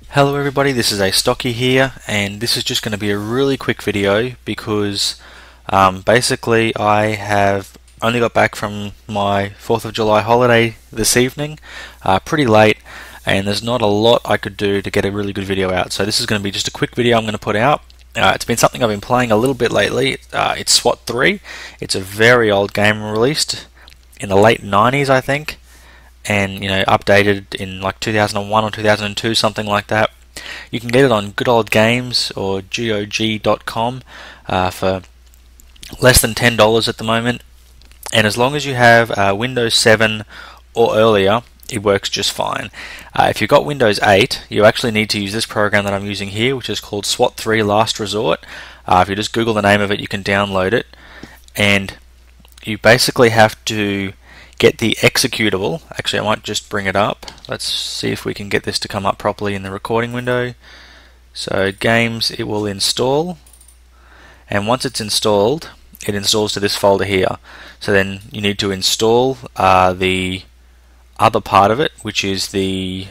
Hello everybody, this is Astocky here, and this is just going to be a really quick video because basically I have only got back from my 4th of July holiday this evening, pretty late, and there's not a lot I could do to get a really good video out. So this is going to be just a quick video I'm going to put out. It's been something I've been playing a little bit lately. It's SWAT 3. It's a very old game, released in the late 90s I think, and updated in like 2001 or 2002, something like that. You can get it on Good Old Games or GOG.com for less than $10 at the moment, and as long as you have Windows 7 or earlier, it works just fine. If you've got Windows 8, you actually need to use this program that I'm using here, which is called SWAT 3 Last Resort. If you just Google the name of it, you can download it, and you basically have to get the executable. Actually, I might just bring it up. Let's see if we can get this to come up properly in the recording window. So games, it will install, and once it's installed, it installs to this folder here. So then you need to install the other part of it, which is the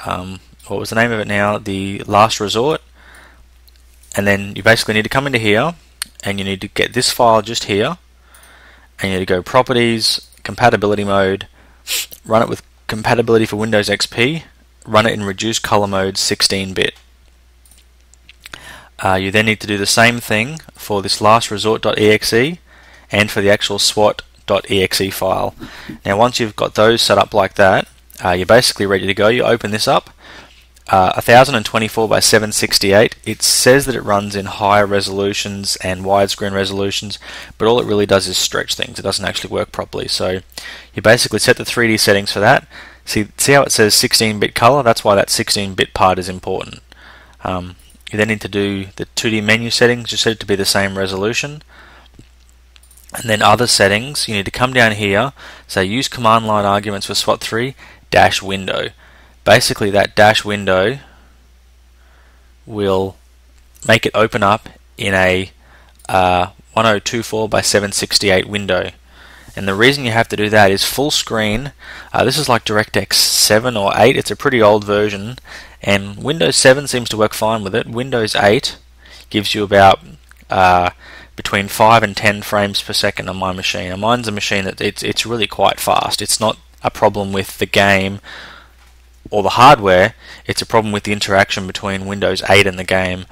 what was the name of it now? The Last Resort. And then you basically need to come into here, and you need to get this file just here, and you need to go Properties, Compatibility Mode, run it with compatibility for Windows XP, run it in reduced color mode 16-bit. You then need to do the same thing for this last resort.exe and for the actual swat.exe file. Now once you've got those set up like that, you're basically ready to go. You open this up. 1024 by 768. It says that it runs in higher resolutions and widescreen resolutions, but all it really does is stretch things. It doesn't actually work properly. So you basically set the 3D settings for that. See how it says 16-bit color? That's why that 16-bit part is important. You then need to do the 2D menu settings. You set it to be the same resolution. And then other settings, you need to come down here, say use command line arguments for SWAT 3 dash window. Basically that dash window will make it open up in a 1024 by 768 window. And the reason you have to do that is full screen. This is like DirectX 7 or 8. It's a pretty old version, and Windows 7 seems to work fine with it. Windows 8 gives you about between 5 and 10 frames per second on my machine. And mine's a machine that it's really quite fast. It's not a problem with the game or the hardware, it's a problem with the interaction between Windows 8 and the game.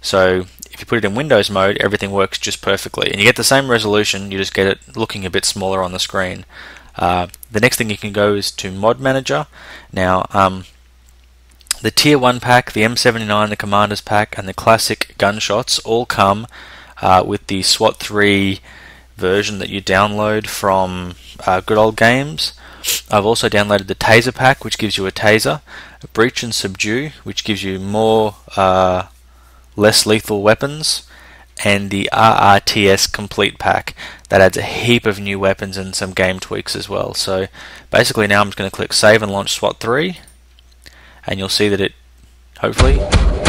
So if you put it in Windows mode, everything works just perfectly, and you get the same resolution, you just get it looking a bit smaller on the screen. The next thing you can go is to Mod Manager. Now the Tier 1 pack, the M79, the Commander's pack, and the Classic Gunshots all come with the SWAT 3 version that you download from Good Old Games. I've also downloaded the Taser pack, which gives you a taser, a Breach and Subdue, which gives you more less lethal weapons, and the RRTS complete pack that adds a heap of new weapons and some game tweaks as well. So basically now I'm just going to click Save and launch SWAT 3, and you'll see that it hopefully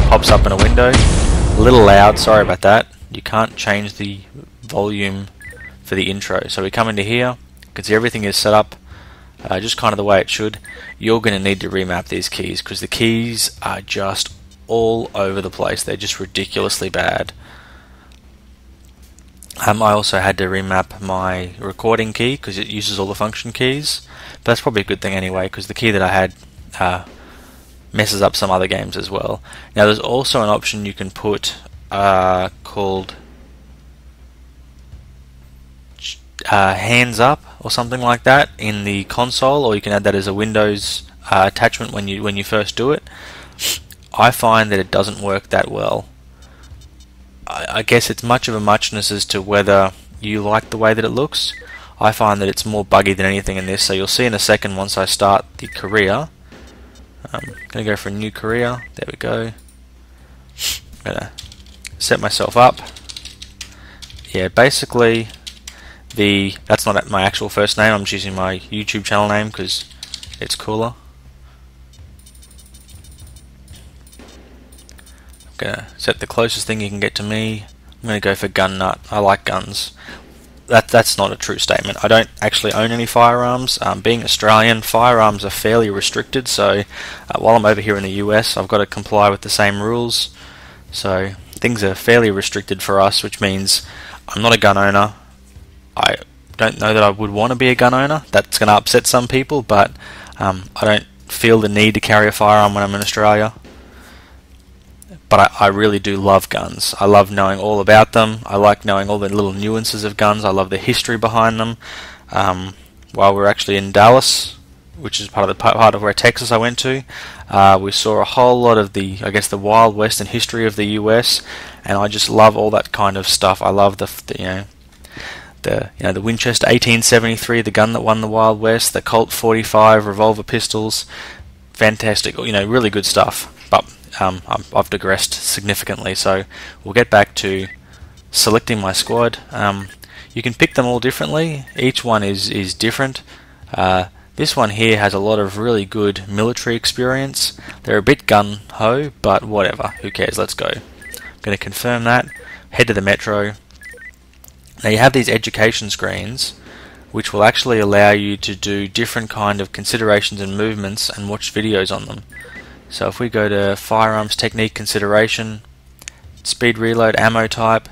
pops up in a window. A little loud, sorry about that. You can't change the volume for the intro. So we come into here, you can see everything is set up just kind of the way it should. You're going to need to remap these keys because the keys are just all over the place. They're just ridiculously bad. I also had to remap my recording key because it uses all the function keys, but that's probably a good thing anyway because the key that I had messes up some other games as well. Now there's also an option you can put called hands up or something like that in the console, or you can add that as a Windows attachment when you first do it. I find that it doesn't work that well. I guess it's much of a muchness as to whether you like the way that it looks. I find that it's more buggy than anything in this, so you'll see in a second once I start the career. I'm going to go for a new career. There we go. I'm going to set myself up. Yeah, basically that's not my actual first name. I'm just using my YouTube channel name because it's cooler. I'm going to set the closest thing you can get to me. I'm going to go for Gun Nut. I like guns. that's not a true statement. I don't actually own any firearms. Being Australian, firearms are fairly restricted, so while I'm over here in the US, I've got to comply with the same rules. So things are fairly restricted for us, which means I'm not a gun owner. I don't know that I would want to be a gun owner. That's going to upset some people, but I don't feel the need to carry a firearm when I'm in Australia. But I really do love guns. I love knowing all about them. I like knowing all the little nuances of guns. I love the history behind them. While we were actually in Dallas, which is part of where Texas I went to, we saw a whole lot of the Wild West and history of the US, and I just love all that kind of stuff. I love the Winchester 1873, the gun that won the Wild West, the Colt 45 revolver pistols, fantastic, really good stuff. But I've digressed significantly, so we'll get back to selecting my squad. You can pick them all differently. Each one is different. This one here has a lot of really good military experience. They're a bit gun-ho, but whatever, who cares, let's go. I'm going to confirm that, head to the metro. Now you have these education screens, which will actually allow you to do different kind of considerations and movements and watch videos on them. So if we go to firearms technique consideration, speed reload, ammo type,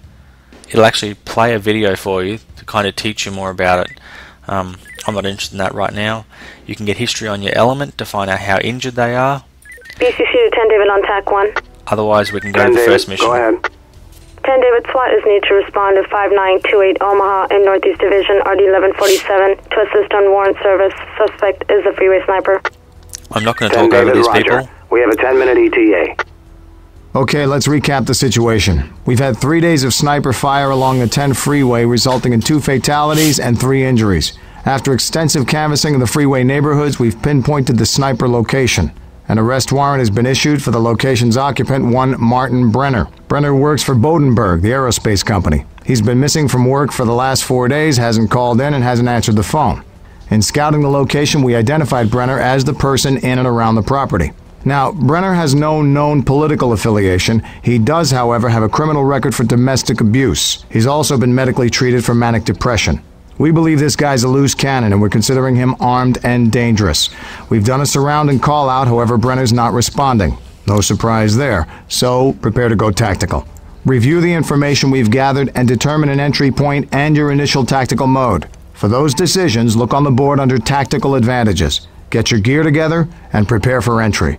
it'll actually play a video for you to kind of teach you more about it. I'm not interested in that right now. You can get history on your element to find out how injured they are. BCC to 10 David on TAC 1. Otherwise we can go to the first mission. Go ahead. 10 David, SWAT is need to respond to 5928 Omaha in Northeast Division, RD 1147 to assist on warrant service. Suspect is a freeway sniper. I'm not going to talk over these people. We have a 10-minute ETA. Okay, let's recap the situation. We've had 3 days of sniper fire along the 10 freeway, resulting in 2 fatalities and 3 injuries. After extensive canvassing of the freeway neighborhoods, we've pinpointed the sniper location. An arrest warrant has been issued for the location's occupant, one Martin Brenner. Brenner works for Bodenberg, the aerospace company. He's been missing from work for the last 4 days, hasn't called in, and hasn't answered the phone. In scouting the location, we identified Brenner as the person in and around the property. Now, Brenner has no known political affiliation. He does, however, have a criminal record for domestic abuse. He's also been medically treated for manic depression. We believe this guy's a loose cannon, and we're considering him armed and dangerous. We've done a surround and call out, however, Brenner's not responding. No surprise there, so prepare to go tactical. Review the information we've gathered and determine an entry point and your initial tactical mode. For those decisions, look on the board under Tactical Advantages. Get your gear together and prepare for entry.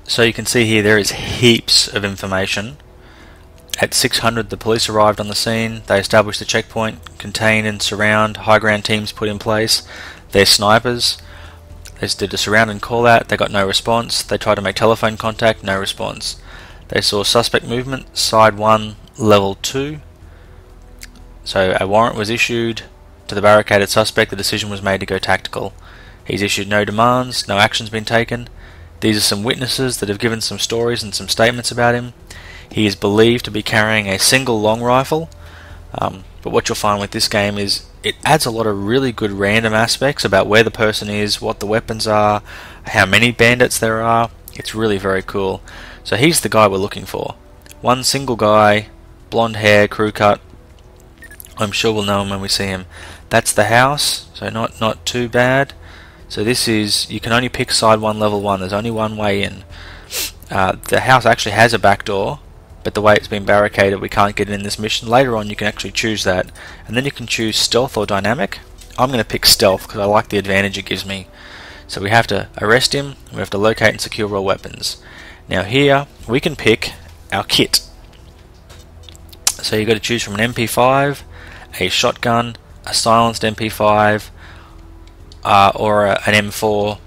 So you can see here there is heaps of information. At 600 the police arrived on the scene. They established the checkpoint, contain and surround, high ground teams put in place. They're snipers. They did a surround and call out, they got no response. They tried to make telephone contact, no response. They saw suspect movement, side 1, level 2. So a warrant was issued to the barricaded suspect. The decision was made to go tactical. He's issued no demands, no action's been taken. These are some witnesses that have given some stories and some statements about him. He is believed to be carrying a single long rifle, but what you'll find with this game is it adds a lot of really good random aspects about where the person is, what the weapons are, how many bandits there are. It's really very cool. So he's the guy we're looking for. One single guy, blonde hair, crew cut. I'm sure we'll know him when we see him. That's the house, so not too bad. So this is, you can only pick side 1, level 1. There's only one way in. The house actually has a back door, but the way it's been barricaded, we can't get in this mission. Later on, you can actually choose that, and then you can choose stealth or dynamic. I'm going to pick stealth because I like the advantage it gives me. So we have to arrest him. We have to locate and secure all weapons. Now here we can pick our kit. So you've got to choose from an MP5, a shotgun, a silenced MP5, or an M4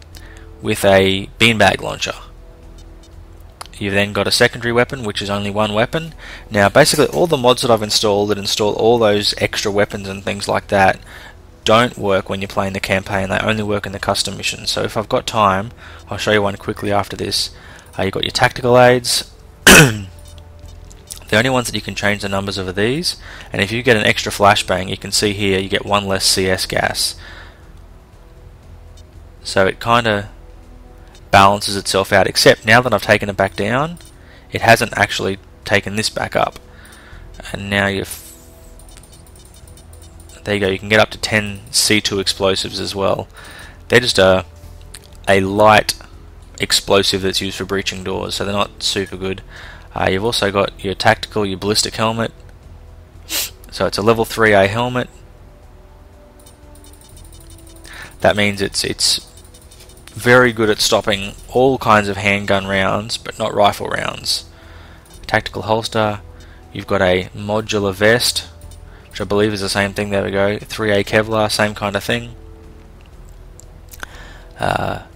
with a beanbag launcher. You've then got a secondary weapon, which is only one weapon. Now basically all the mods that I've installed that install all those extra weapons and things like that don't work when you're playing the campaign. They only work in the custom missions. So if I've got time, I'll show you one quickly after this. You've got your tactical aids. The only ones that you can change the numbers of are these, and if you get an extra flashbang, you can see here you get one less CS gas. So it kind of balances itself out, except now that I've taken it back down, it hasn't actually taken this back up. And now there you go, you can get up to 10 C2 explosives as well. They're just a light explosive that's used for breaching doors, so they're not super good. You've also got your tactical, your ballistic helmet. So it's a level 3A helmet. That means it's very good at stopping all kinds of handgun rounds, but not rifle rounds. Tactical holster. You've got a modular vest, which I believe is the same thing. There we go. 3A Kevlar, same kind of thing.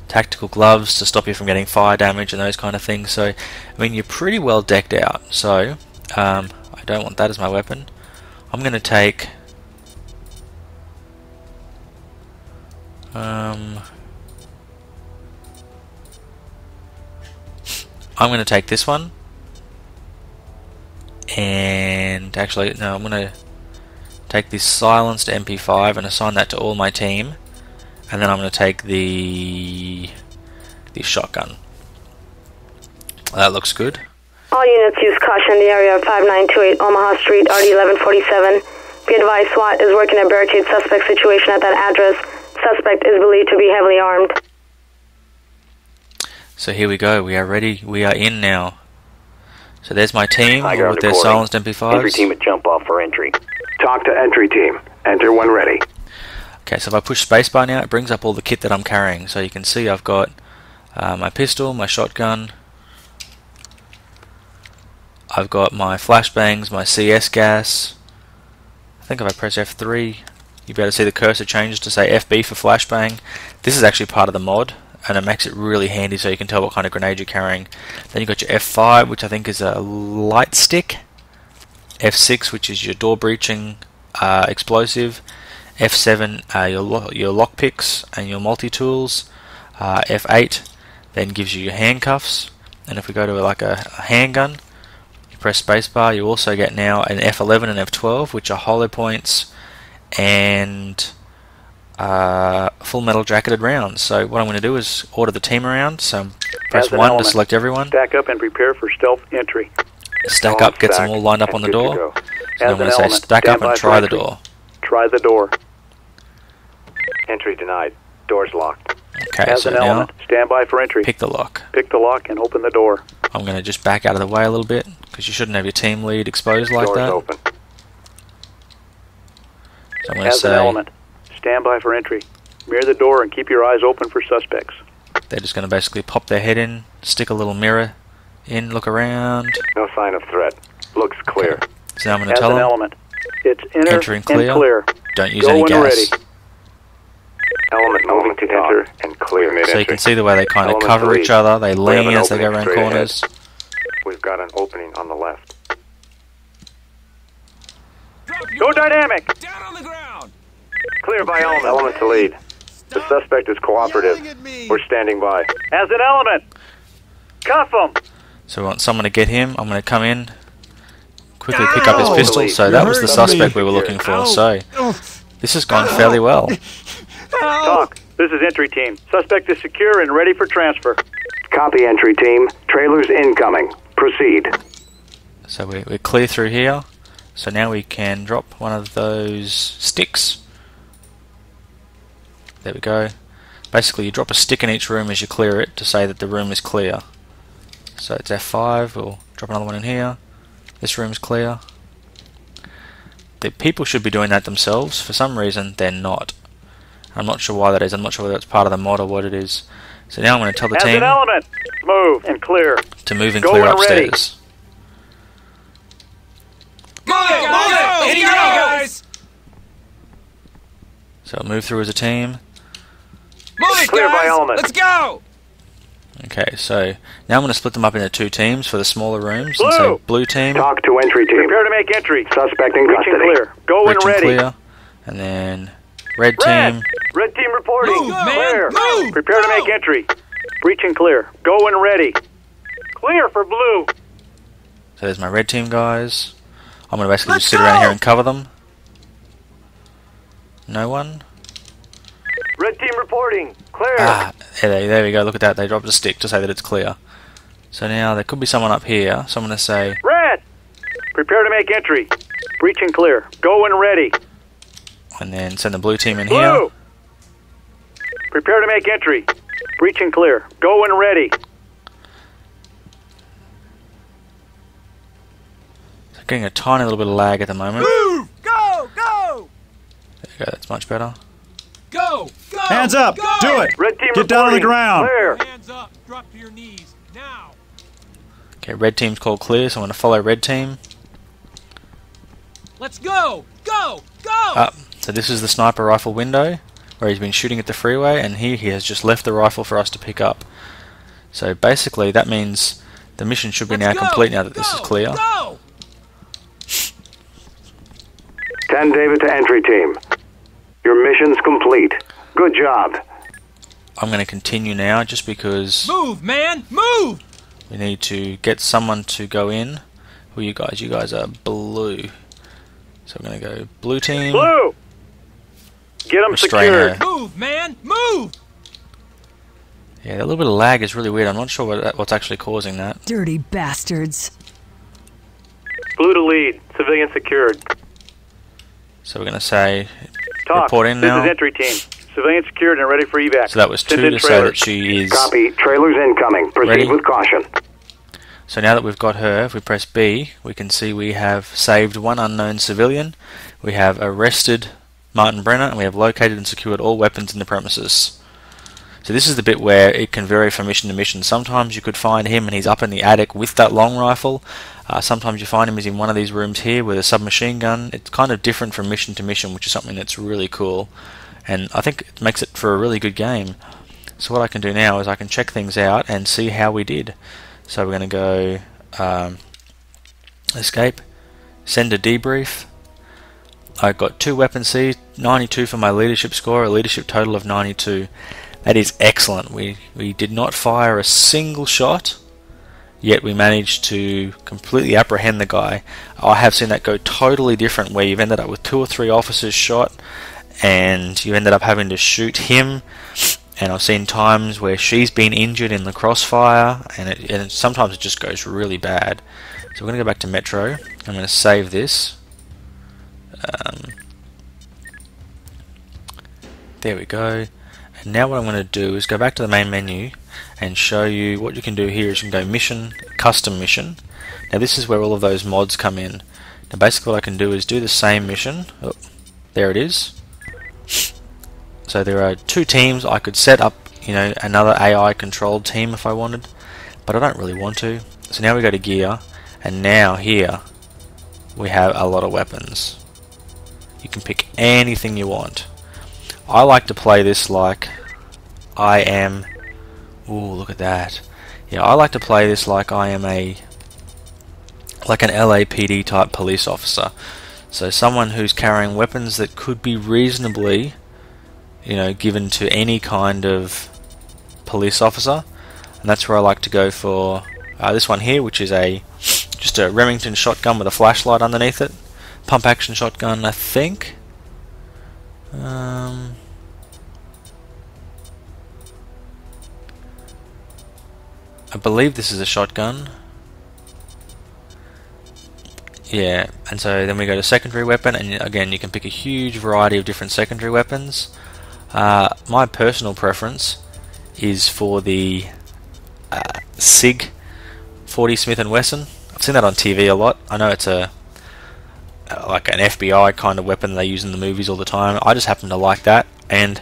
Tactical gloves to stop you from getting fire damage and those kind of things. So, I mean, you're pretty well decked out. So, I don't want that as my weapon. I'm going to take... I'm going to take this one. And actually, no, I'm going to take this silenced MP5 and assign that to all my team. And then I'm going to take the shotgun. That looks good. All units use caution in the area of 5928 Omaha Street, RD 1147. Be advised, SWAT is working a barricade suspect situation at that address. Suspect is believed to be heavily armed. So here we go. We are ready. We are in now. So there's my team with their reporting. silenced MP5s. Entry team at jump off for entry. Talk to entry team. Enter when ready. Okay, so if I push spacebar now, it brings up all the kit that I'm carrying. So you can see I've got my pistol, my shotgun. I've got my flashbangs, my CS gas. I think if I press F3, you'll be able to see the cursor changes to say FB for flashbang. This is actually part of the mod, and it makes it really handy so you can tell what kind of grenade you're carrying. Then you've got your F5, which I think is a light stick. F6, which is your door breaching explosive. F7, your lockpicks and your multi-tools. F8 then gives you your handcuffs. And if we go to like a handgun, you press spacebar, you also get now an F11 and F12, which are hollow points and full metal jacketed rounds. So what I'm going to do is order the team around. So press 1 to select everyone. Stack up and prepare for stealth entry. Stack up, gets them all lined up on the door. So I'm going to say stack up and try the door. Try the door. Entry denied. Doors locked. Okay, As so an now element, stand by for entry. pick the lock. Pick the lock and open the door. I'm going to just back out of the way a little bit because you shouldn't have your team lead exposed like Doors that. open. So I'm going to As an say element, stand by for entry. Mirror the door and keep your eyes open for suspects. they're just going to basically pop their head in, stick a little mirror in, look around. No sign of threat. Looks clear. Okay. So now I'm going to As tell an them, element, it's inner enter and clear. clear. Don't use Go any when gas. ready. Element moving to enter and clear. So you can see the way they kind of Element cover lead. each other, they We have lean an as they go opening around straight ahead. corners. We've got an opening on the left. Go dynamic. Down on the ground! Clear by element. Element to lead. The suspect is cooperative. We're standing by. As an element, cuff him. So we want someone to get him. I'm going to come in, quickly pick up his pistol. So that was the suspect we were looking for. So this has gone fairly well. Talk. This is entry team. Suspect is secure and ready for transfer. Copy, entry team. Trailers incoming. Proceed. So we're clear through here. So now we can drop one of those sticks. There we go. Basically you drop a stick in each room as you clear it to say that the room is clear. So it's F5, we'll drop another one in here. This room's clear. The people should be doing that themselves. For some reason they're not. I'm not sure why that is. I'm not sure whether it's part of the mod or what it is. So now I'm going to tell the As team an element, move and clear. to move and Go clear when ready. upstairs. Go! Go! In you go, guys! So I'll move through as a team. Move it, Clear by guys! element. Let's go! Okay, so now I'm going to split them up into two teams for the smaller rooms. And so blue team, Talk to entry team. Prepare to make entry. Suspect in Reach and custody. clear. Go when rich and ready. clear. And then red Red. team, Red team reporting. Move, man. Clear. Move. Prepare to Go. make entry. Breach and clear. Go when ready. Clear for blue. so there's my red team guys. I'm going to basically Let's just sit around go. here and cover them. No one? Red team reporting. Clear. There we go, look at that, they dropped a stick to say that it's clear. So now there could be someone up here, so I'm going to say, Red. Prepare to make entry. Breach and clear. Go when ready. and then send the blue team in here. Blue! Prepare to make entry. Breach and clear. Go when ready. Getting a tiny little bit of lag at the moment. Move! Go! Go! There you go, that's much better. Go! Go! Hands up! Go! Do it! Red team Get down on the reporting. ground! Clear. Hands up! Drop to your knees now! Okay, red team's called clear, so I'm going to follow red team. Let's go! Go! Go! So this is the sniper rifle window where he's been shooting at the freeway, and here he has just left the rifle for us to pick up. So basically that means the mission should be now complete now that this is clear. Go! 10 David to entry team. Your mission's complete. Good job. I'm going to continue now just because Move, man! Move! we need to get someone to go in. Who are you guys? You guys are blue. So we're going to go blue team. Blue! Get them Restrain secured. her. Move, man! Move! Yeah, that little bit of lag is really weird. I'm not sure what's actually causing that. Dirty bastards. Blue to lead. Civilian secured. So we're going to say Talk. report in This now. is entry team. Civilian secured and ready for evac. So that was Send 2 in to say trailers. that she is... Copy. Trailers incoming. Proceed Ready? with caution. So now that we've got her, if we press B, we can see we have saved one unknown civilian, we have arrested Martin Brenner, and we have located and secured all weapons in the premises. So this is the bit where it can vary from mission to mission. Sometimes you could find him and he's up in the attic with that long rifle. Sometimes you find him as in one of these rooms here with a submachine gun. It's kind of different from mission to mission, which is something that's really cool. And I think it makes it for a really good game. So what I can do now is I can check things out and see how we did. So we're going to go escape, send a debrief. I got 2 weapon C, 92 for my leadership score, a leadership total of 92. That is excellent. We did not fire a single shot, yet we managed to completely apprehend the guy. I have seen that go totally different, where you've ended up with 2 or 3 officers shot, and you ended up having to shoot him. And I've seen times where she's been injured in the crossfire, and sometimes it just goes really bad. So we're going to go back to Metro. I'm going to save this. There we go. And now what I'm going to do is go back to the main menu and show you what you can do here. Is you can go mission, custom mission. Now this is where all of those mods come in. Now basically what I can do is do the same mission. Oh, there it is. So there are 2 teams. I could set up, another AI controlled team if I wanted, but I don't really want to. So now we go to gear, and now here we have a lot of weapons. You can pick anything you want. I like to play this like I am... Ooh, look at that. Yeah, I like to play this like I am an LAPD type police officer. So someone who's carrying weapons that could be reasonably, given to any kind of police officer. And that's where I like to go for this one here, which is just a Remington shotgun with a flashlight underneath it. Pump action shotgun, I think. I believe this is a shotgun. Yeah, and so then we go to secondary weapon, and again you can pick a huge variety of different secondary weapons. My personal preference is for the SIG 40 Smith & Wesson. I've seen that on TV a lot. I know it's like an FBI kind of weapon they use in the movies all the time. I just happen to like that, and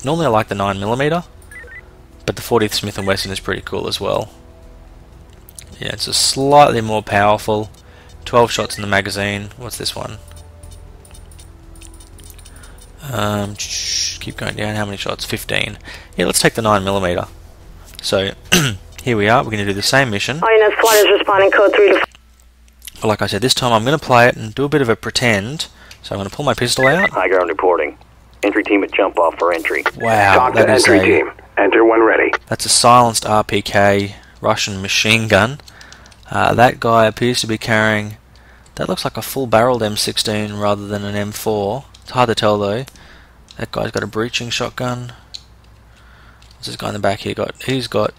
normally I like the 9mm, but the 40 Smith & Wesson is pretty cool as well. Yeah, it's a slightly more powerful. 12 shots in the magazine. What's this one? Keep going down. How many shots? 15. Yeah, let's take the 9mm. So here we are. We're going to do the same mission. All units, SWAT is responding code 3 to... But like I said, this time I'm going to play it and do a bit of a pretend. So I'm going to pull my pistol out. High ground reporting. Entry team at jump off for entry. Wow, Talk to that is entry team. Enter when ready. that's a silenced RPK Russian machine gun. That guy appears to be carrying... That looks like a full-barreled M16 rather than an M4. It's hard to tell though. That guy's got a breaching shotgun. What's this guy in the back here got? He's got...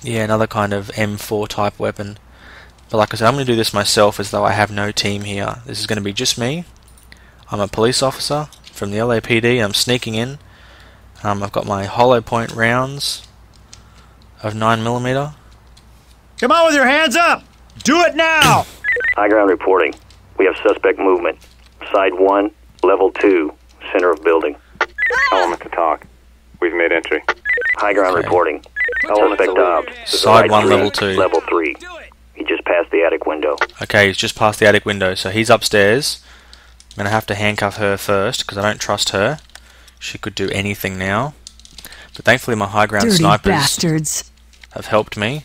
Yeah, another kind of M4 type weapon. But like I said, I'm going to do this myself as though I have no team here. This is going to be just me. I'm a police officer. from the LAPD. I'm sneaking in. I've got my hollow point rounds of 9mm. Come on with your hands up! Do it now! High ground reporting. We have suspect movement. Side 1, level 2, center of building. Element to talk. We've made entry. High ground Okay. reporting. Element Suspect to obs. lead. Side 1, 3, level 2. Level 3. He just passed the attic window. Okay, he's just past the attic window, so he's upstairs. I'm going to have to handcuff her first because I don't trust her. She could do anything now. But thankfully my high ground Dirty snipers bastards. have helped me.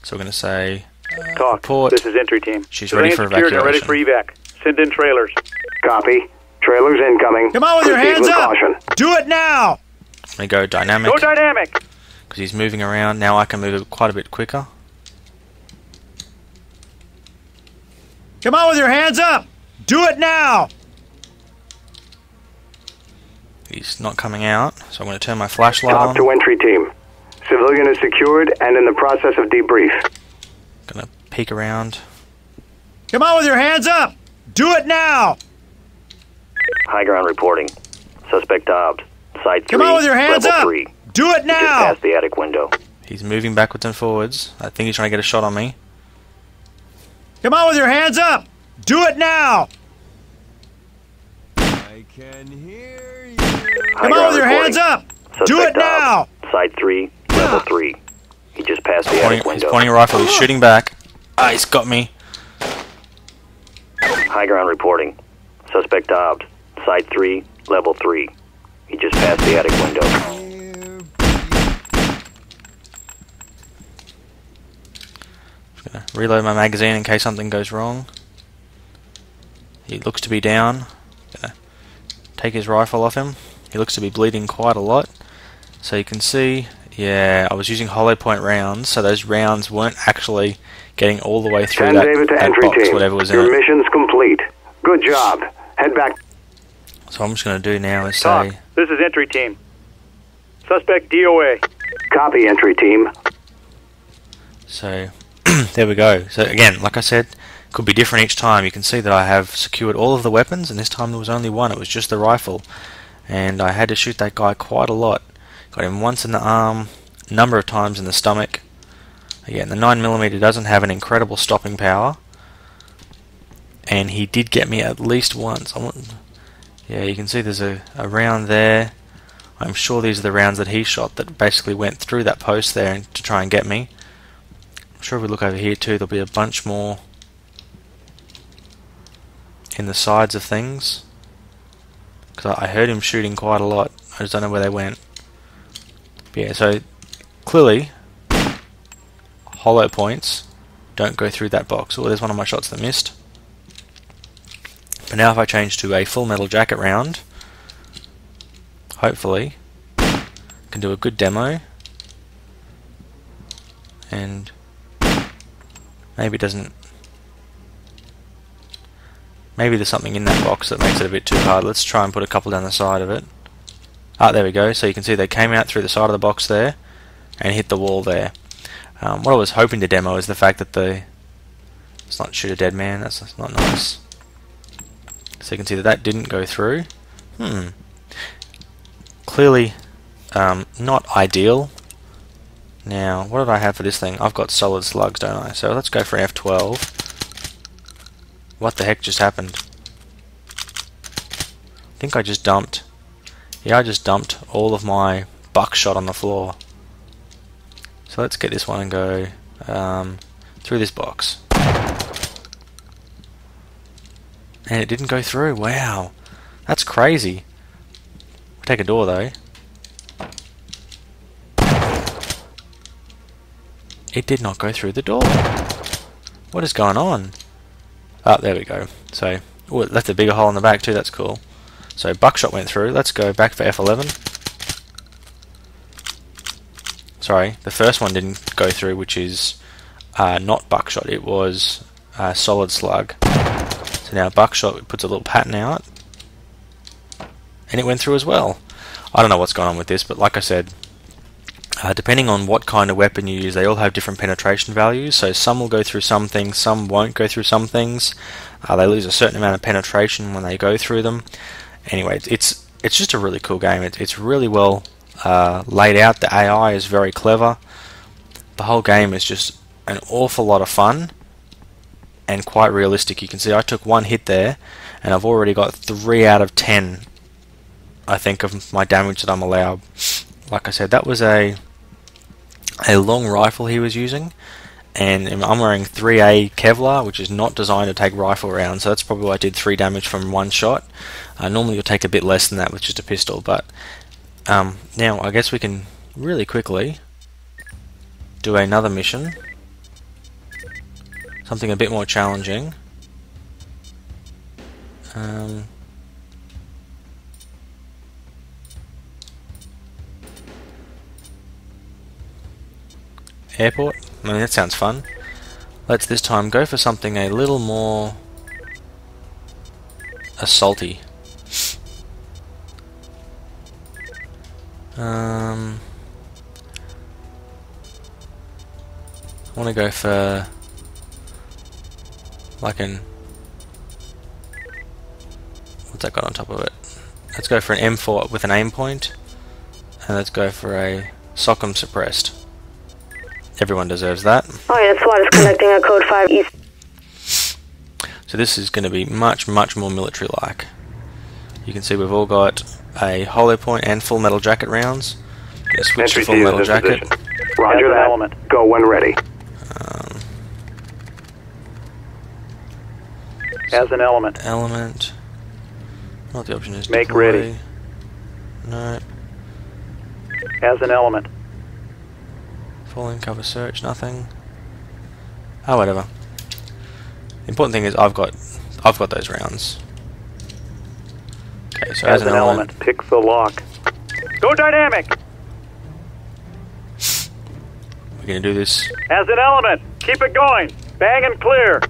So we're going to say Talk. report. This is entry team. She's ready for Secured and ready for evacuation. evac. Send in trailers. Copy. Trailers incoming. Come on with your Proceed hands with up! caution. Do it now! I'm going to go dynamic Go dynamic. because he's moving around. Now I can move quite a bit quicker. Come on with your hands up! Do it now! He's not coming out, so I'm going to turn my flashlight Talk on. to entry team. Civilian is secured and in the process of debrief. Going to peek around. Come on with your hands up! Do it now! High ground reporting. Suspect obs. Side 3, Come on with your hands level up! 3. Do it He just now! passed the attic window. He's moving backwards and forwards. I think he's trying to get a shot on me. Come on with your hands up! Do it now! I can hear you. High Come on ground with your hands reporting. up! Do it Suspect now! obs. Side 3, level 3. He just passed the attic He's window. pointing a rifle. He's shooting back. Ah, he's got me. High ground reporting. Suspect obs. Side 3, level 3. He just passed the attic window. Gonna reload my magazine in case something goes wrong. He looks to be down. Gonna take his rifle off him. He looks to be bleeding quite a lot. So you can see, yeah, I was using hollow point rounds, so those rounds weren't actually getting all the way through 10 that, David to that entry box, team. whatever was in Your it. mission's complete. Good job. Head back. So what I'm just going to do now is Talk. say, This is entry team. Suspect DOA. Copy, entry team. so there we go. So again, like I said, could be different each time. You can see that I have secured all of the weapons, and this time there was only one. It was just the rifle, and I had to shoot that guy quite a lot. Got him once in the arm, a number of times in the stomach. Again, the 9mm doesn't have an incredible stopping power, and he did get me at least once. Yeah, you can see there's a round there. I'm sure these are the rounds that he shot that basically went through that post there to try and get me. I'm sure if we look over here too, there'll be a bunch more in the sides of things, because I heard him shooting quite a lot. I just don't know where they went. But yeah, so clearly hollow points don't go through that box. Oh, there's one of my shots that missed. But now if I change to a full metal jacket round, hopefully I can do a good demo, and maybe it doesn't. Maybe there's something in that box that makes it a bit too hard. Let's try and put a couple down the side of it. Ah, there we go. So you can see they came out through the side of the box there and hit the wall there. What I was hoping to demo is the fact that let's not shoot a dead man. That's not nice. So you can see that that didn't go through. Clearly not ideal. Now, what did I have for this thing? I've got solid slugs, don't I? So let's go for an F12. What the heck just happened? I think I just dumped. Yeah, I just dumped all of my buckshot on the floor. So let's get this one and go through this box. And it didn't go through. Wow. That's crazy. We'll take a door though. It did not go through the door. What is going on? Oh, there we go. So, oh, it left a bigger hole in the back too, that's cool. So buckshot went through. Let's go back for F11. Sorry, the first one didn't go through, which is not buckshot, it was solid slug. So now buckshot puts a little pattern out, and it went through as well. I don't know what's going on with this, but like I said, depending on what kind of weapon you use, they all have different penetration values. So some will go through some things, some won't go through some things. They lose a certain amount of penetration when they go through them. Anyway, it's it's just a really cool game. It's really well laid out. The AI is very clever. The whole game is just an awful lot of fun and quite realistic. You can see I took one hit there and I've already got 3 out of 10, I think, of my damage that I'm allowed. Like I said, that was a long rifle he was using, and I'm wearing 3A Kevlar, which is not designed to take rifle rounds, so that's probably why I did 3 damage from one shot. Normally you'll take a bit less than that with just a pistol, but now I guess we can really quickly do another mission, something a bit more challenging. Airport? I mean, that sounds fun. Let's this time go for something a little more assaulty. I want to go for like an... what's that got on top of it? Let's go for an M4 with an aim point, and let's go for a SOCOM suppressed. Everyone deserves that. Oh yeah, SWAT is conducting a code 5 east. So this is going to be much more military-like. You can see we've all got a hollow point and full metal jacket rounds. Gonna switch to full metal jacket. Roger that. Element. Go when ready. As an element. Element. What the option is? Make deploy. ready. No. As an element. Falling cover search. Nothing. Oh, whatever. The important thing is I've got those rounds. Okay, so as an element, pick the lock. Go dynamic. we're gonna do this. As an element, keep it going. Bang and clear.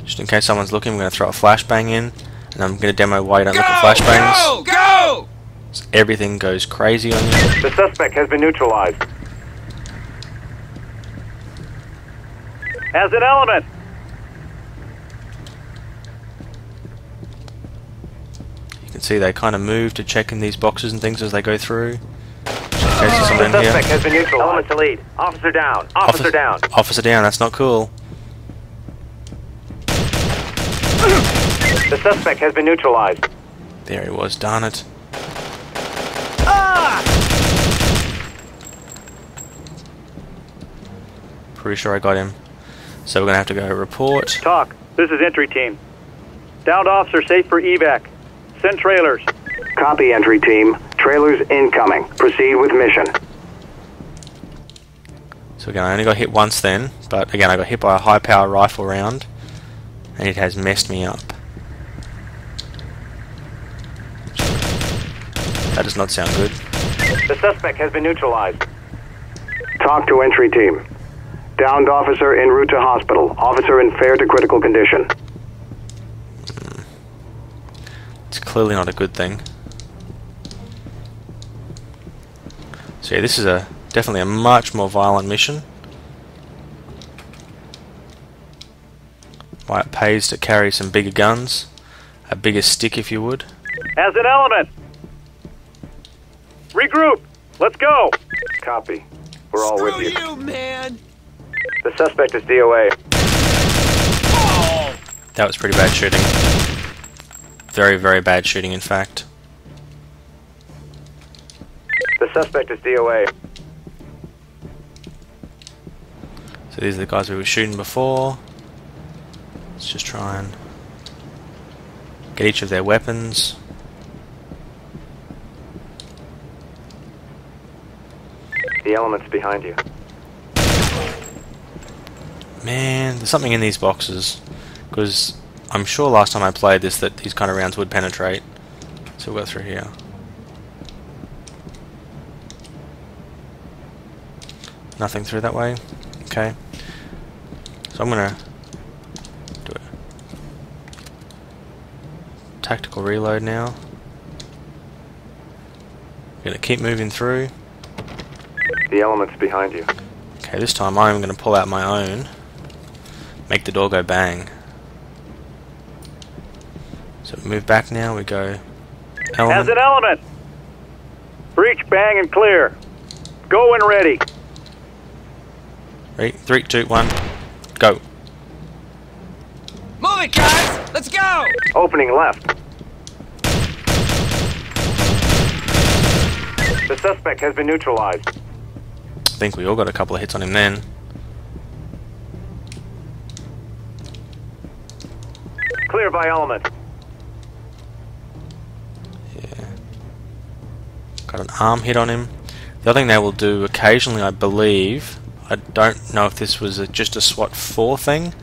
Just in case someone's looking, we're gonna throw a flashbang in, and I'm gonna demo why you don't look at flashbangs. Go! So everything goes crazy on you. The suspect has been neutralized. As an element. You can see they kind of move to check in these boxes and things as they go through. Just in case there's someone The in suspect here. has been neutralized. Element to lead. Officer down. Officer down. Officer down, that's not cool. The suspect has been neutralized. There he was, darn it. Pretty sure I got him. So we're going to have to go report. Talk. This is entry team. Downed officer safe for evac. Send trailers. Copy, entry team. Trailers incoming. Proceed with mission. So again, I only got hit once then, but again I got hit by a high power rifle round, and it has messed me up. That does not sound good. The suspect has been neutralized. Talk to entry team. Downed officer en route to hospital. Officer in fair to critical condition. It's clearly not a good thing. So yeah, this is definitely a much more violent mission. Why it pays to carry some bigger guns, a bigger stick if you would. As an element. Regroup. Let's go. Copy. We're all with you. you, man! The suspect is DOA. That was pretty bad shooting. Very bad shooting, in fact. The suspect is DOA. So these are the guys we were shooting before. Let's just try and get each of their weapons. The element's behind you. Man, there's something in these boxes, because I'm sure last time I played this that these kind of rounds would penetrate. So we'll go through here. Nothing through that way. Okay. So I'm gonna do a tactical reload now. Gonna keep moving through. The element's behind you. Okay, this time I'm gonna pull out my own. Make the door go bang. So we move back now, we go Has an element. Breach, bang, and clear. Go when ready. Ready? 3, 2, 1, go. Move it, guys! Let's go! Opening left. The suspect has been neutralized. I think we all got a couple of hits on him then. Clear by element. Yeah. Got an arm hit on him. The other thing they will do occasionally, I believe, I don't know if this was just a SWAT 4 thing,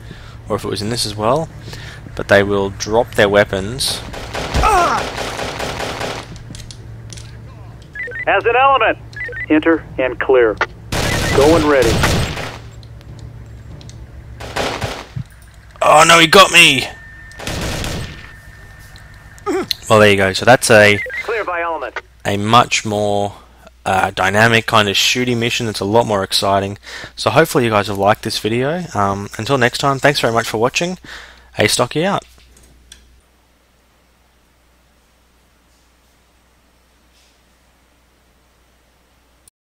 or if it was in this as well, but they will drop their weapons. Has an element. Enter and clear. Go when ready. Oh no, he got me! Well, there you go. So that's Clear by element. a much more dynamic kind of shooting mission. It's a lot more exciting. So hopefully you guys have liked this video. Until next time, thanks very much for watching. Astocky out.